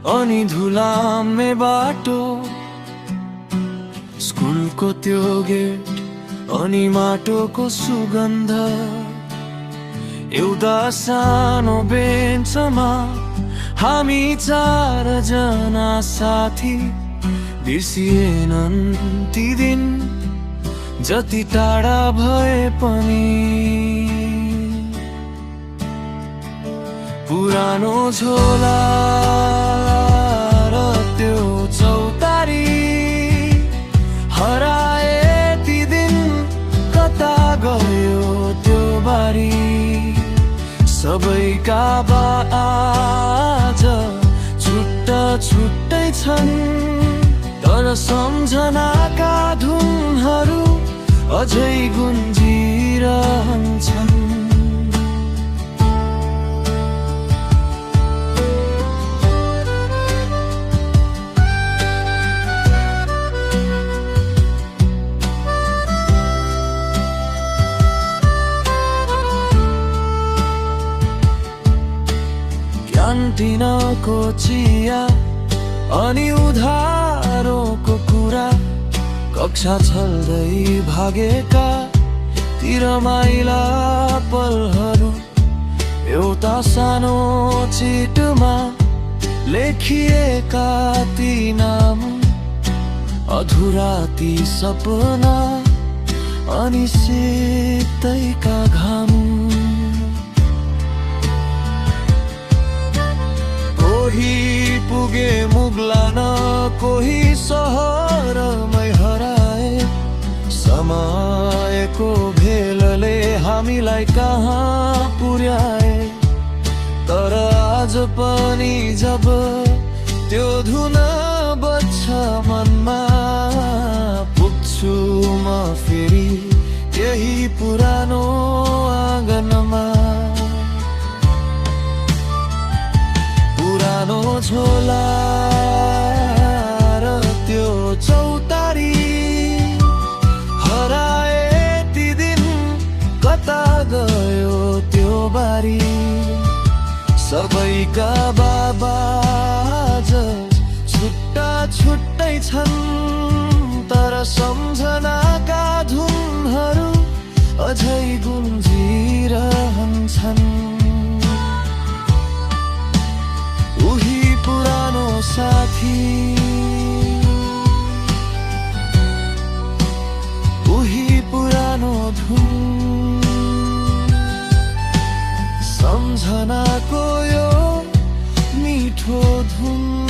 अनि धुलामे बाटो, स्कुलको त्यो गेट अनि माटोको सुगन्ध। एउटा सानो बेन्चमा हामी चारजना साथी, बिर्सिएनन् ती दिन जति टाढा भए पनि। पुरानो झोला र त्यो चौतारी हराए ती दिन, कता गयो त्यो बारी। सबैका आज छुट्टा छुट्टै छन्, तर सम्झनाका धुनहरू अझै गुन्जिरहन्छन्। क्यान्टिनको चिया अनि उधारोको कुरा, कक्षा छल्दै भागेका ती रमाइला पलहरू। एउटा सानो चिठमा लेखिएका ती नाम, अधुरा ती सपना अनि शीतैका घाम। कोही पुगे मुगलान, कोही सहरमै हराए। समयको भेलले हामीलाई कहाँ पुर्याए। तर आज पनि जब त्यो धुन बज्छ मनमा, पुग्छु म फेरि त्यही पुरानो आँगनमा। पुरानो झोला र त्यो चौतारी हराए ती दिन, कता गयो त्यो बारी। सबैका बाबा आज छुट्टा छुट्टै छन्, तर सम्झनाका धुनहरू अझै गुन्जिरहन्छन्। उही पुरानो साथी, उही पुरानो धुन, सम्झनाको यो मिठो धुन।